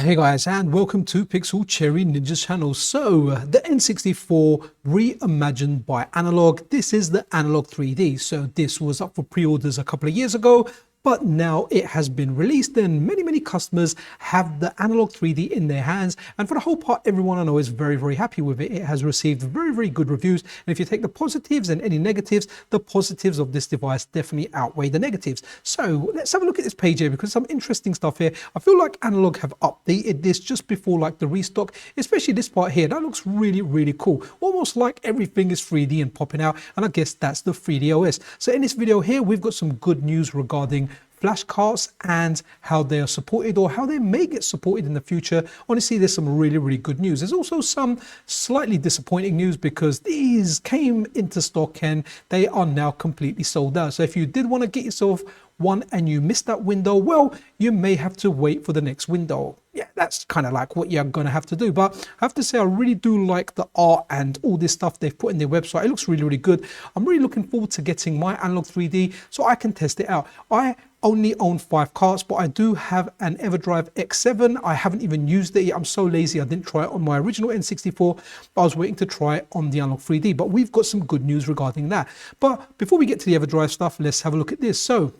Hey guys, and welcome to Ⅎ𝒾𝓈𝓈 channel. So the N64 reimagined by Analogue. This is the Analogue 3D. So this was up for pre-orders a couple of years ago, but now it has been released and many customers have the Analogue 3D in their hands. And for the whole part, everyone I know is very happy with it. It has received very good reviews. And if you take the positives and any negatives, the positives of this device definitely outweigh the negatives. So let's have a look at this page here because some interesting stuff here. I feel like Analogue have updated this just before like the restock, especially this part here. That looks really cool. Almost like everything is 3D and popping out. And I guess that's the 3D OS. So in this video here, we've got some good news regarding flash cards and how they are supported or how they may get supported in the future. Honestly, there's some really good news. There's also some slightly disappointing news because these came into stock and they are now completely sold out. So if you did want to get yourself one and you missed that window, well, you may have to wait for the next window. Yeah, that's kind of like what you're going to have to do. But I have to say, I really do like the art and all this stuff they've put in their website. It looks really good. I'm really looking forward to getting my Analogue 3D so I can test it out. I only own 5 carts, but I do have an EverDrive X7. I haven't even used it yet. I'm so lazy I didn't try it on my original N64, but I was waiting to try it on the Analogue 3D. But we've got some good news regarding that. But before we get to the EverDrive stuff, let's have a look at this. So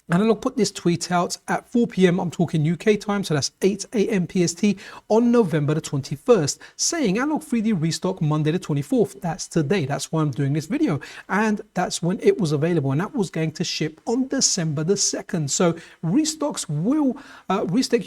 Analogue put this tweet out at 4 p.m. I'm talking UK time, so that's 8 a.m. PST on November the 21st, saying Analogue 3D restock Monday the 24th. That's today. That's why I'm doing this video. And that's when it was available. And that was going to ship on December the 2nd. So restock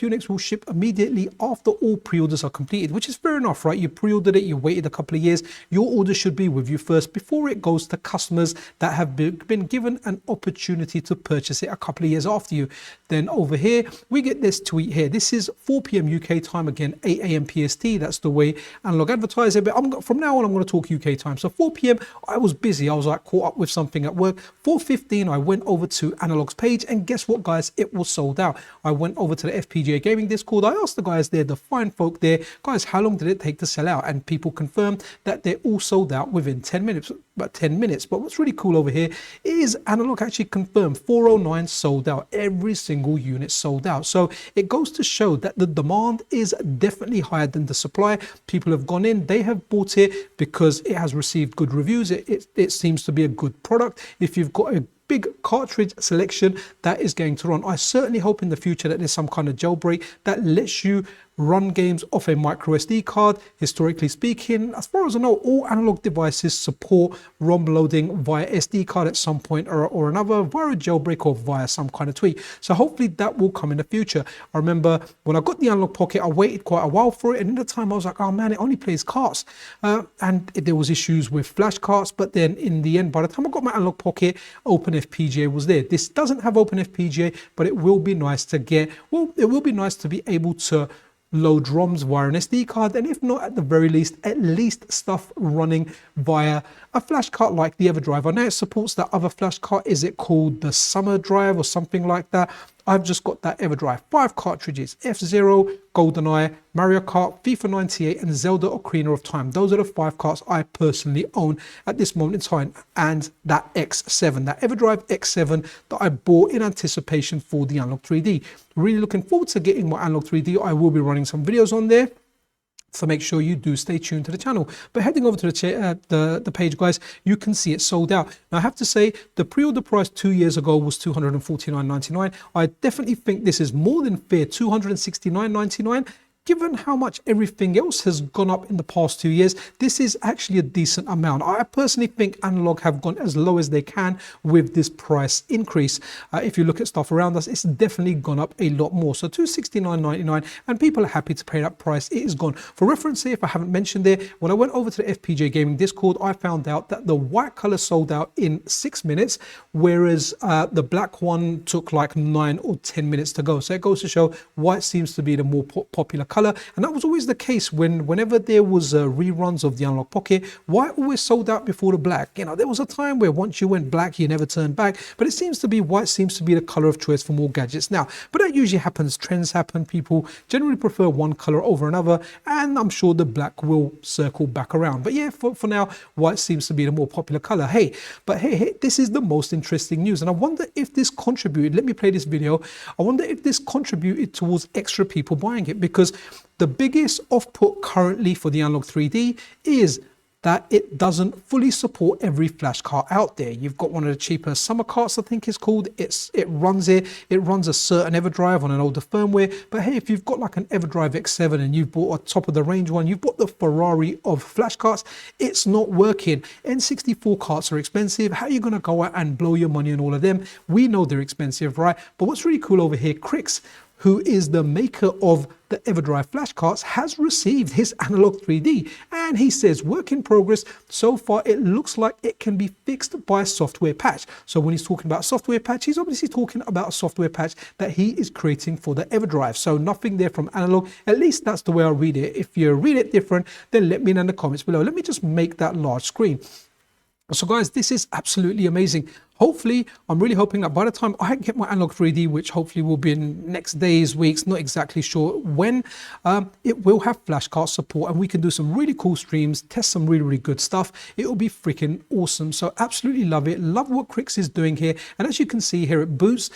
units will ship immediately after all pre-orders are completed, which is fair enough, right? You pre-ordered it, you waited a couple of years. Your order should be with you first before it goes to customers that have been given an opportunity to purchase it a couple of years after you. Then over here we get this tweet here. This is 4 p.m. UK time, again 8 a.m. PST. That's the way Analogue advertise it, but from now on I'm going to talk UK time. So 4 p.m. I was busy, I was like caught up with something at work. 4:15 I went over to Analogue's page, and guess what guys, it was sold out. I went over to the FPGA Gaming Discord. I asked the guys there, the fine folk there, guys, how long did it take to sell out? And people confirmed that they're all sold out within 10 minutes. But what's really cool over here is Analogue actually confirmed 409 sold out. Every single unit sold out. So it goes to show that the demand is definitely higher than the supply. People have gone in, they have bought it because it has received good reviews. It seems to be a good product. If you've got a big cartridge selection, that is going to run. I certainly hope in the future that there's some kind of jailbreak that lets you run games off a micro SD card. Historically speaking, as far as I know, all Analogue devices support ROM loading via SD card at some point or another, via a jailbreak or via some kind of tweak. So hopefully that will come in the future. I remember when I got the Analogue Pocket, I waited quite a while for it, and in the time I was like, oh man, it only plays carts, and there was issues with flash carts. But then in the end, by the time I got my Analogue Pocket, Open FPGA was there. This doesn't have Open FPGA, but it will be nice to get. Well, it will be nice to be able to load ROMs via an SD card, and if not, at the very least, at least stuff running via a flash card like the EverDrive. I know it supports that other flash card. Is it called the Summer Drive or something like that? I've just got that EverDrive. 5 cartridges: F-Zero, GoldenEye, Mario Kart, FIFA 98, and Zelda Ocarina of Time. Those are the 5 carts I personally own at this moment in time. And that X7, that EverDrive X7 that I bought in anticipation for the Analogue 3D. Really looking forward to getting my Analogue 3D. I will be running some videos on there, so make sure you do stay tuned to the channel. But heading over to the page, guys, you can see it's sold out. Now I have to say, the pre-order price 2 years ago was $249.99. I definitely think this is more than fair, $269.99. Given how much everything else has gone up in the past 2 years, this is actually a decent amount. I personally think Analogue have gone as low as they can with this price increase. If you look at stuff around us, it's definitely gone up a lot more. So $269.99, and people are happy to pay that price. It is gone. For reference here, if I haven't mentioned there, when I went over to the FPGA Gaming Discord, I found out that the white color sold out in 6 minutes, whereas the black one took like 9 or 10 minutes to go. So it goes to show white seems to be the more popular color, and that was always the case whenever there was reruns of the Analogue Pocket. White always sold out before the black. You know, there was a time where once you went black, you never turned back, but it seems to be white seems to be the color of choice for more gadgets now. But that usually happens, trends happen, people generally prefer one color over another, and I'm sure the black will circle back around. But yeah, for now, white seems to be the more popular color. Hey, this is the most interesting news, and I wonder if this contributed, let me play this video, I wonder if this contributed towards extra people buying it, because the biggest off-put currently for the Analogue 3D is that it doesn't fully support every flash card out there. You've got one of the cheaper summer cards, I think it's called. It runs a certain EverDrive on an older firmware. But hey, if you've got like an EverDrive X7 and you've bought a top of the range one, you've got the Ferrari of flash cards, it's not working. N64 cards are expensive. How are you gonna go out and blow your money on all of them? We know they're expensive, right? But what's really cool over here, Krikzz, who is the maker of the EverDrive flashcards, has received his Analogue 3D, and he says, work in progress. So far, it looks like it can be fixed by a software patch. So when he's talking about software patch, he's obviously talking about a software patch that he is creating for the EverDrive. So nothing there from Analogue. At least that's the way I read it. If you read it different, then let me know in the comments below. Let me just make that large screen. So guys, this is absolutely amazing. Hopefully, I'm really hoping that by the time I get my Analogue 3D, which hopefully will be in next days, weeks, not exactly sure when, it will have flashcard support, and we can do some really cool streams, test some really, really good stuff. It will be freaking awesome. So absolutely love it. Love what Krikzz is doing here. And as you can see here, it boots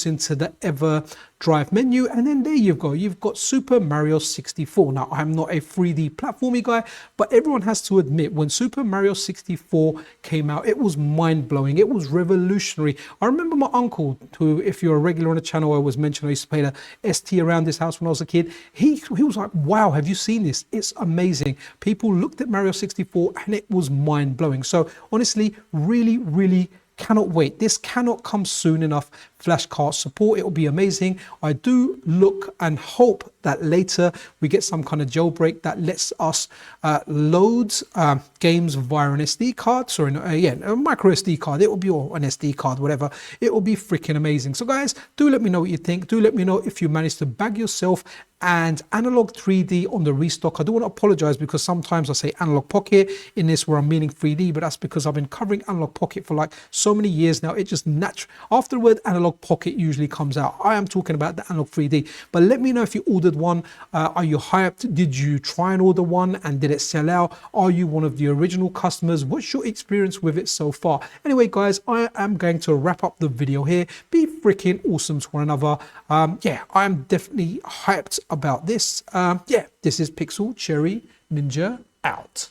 into the EverDrive menu, and then there you go. You've got Super Mario 64. Now, I'm not a 3D platformy guy, but everyone has to admit, when Super Mario 64 came out, it was mind-blowing. It was revolutionary. I remember my uncle, who, if you're a regular on the channel, I always mention I used to play the ST around this house when I was a kid. He was like, wow, have you seen this? It's amazing. People looked at Mario 64 and it was mind-blowing. So honestly, really, really cannot wait. This cannot come soon enough. Flashcard support, it will be amazing. I do look and hope that later we get some kind of jailbreak that lets us load games via an SD card, sorry, a micro SD card. It will be, or an SD card, whatever. It will be freaking amazing. So guys, do let me know what you think. Do let me know if you managed to bag yourself and Analogue 3D on the restock. I do want to apologize because sometimes I say Analogue Pocket in this where I'm meaning 3D, but that's because I've been covering Analogue Pocket for like so many years now. It just natural. After the word Analogue Pocket usually comes out, I am talking about the Analogue 3D. But let me know if you ordered one. Are you hyped? Did you try and order one and did it sell out? Are you one of the original customers? What's your experience with it so far? Anyway, guys, I am going to wrap up the video here. Be freaking awesome to one another. Yeah, I'm definitely hyped about this. Yeah, this is Ⅎ𝒾𝓈𝓈 𝒩ℴ𝓋𝒶 out.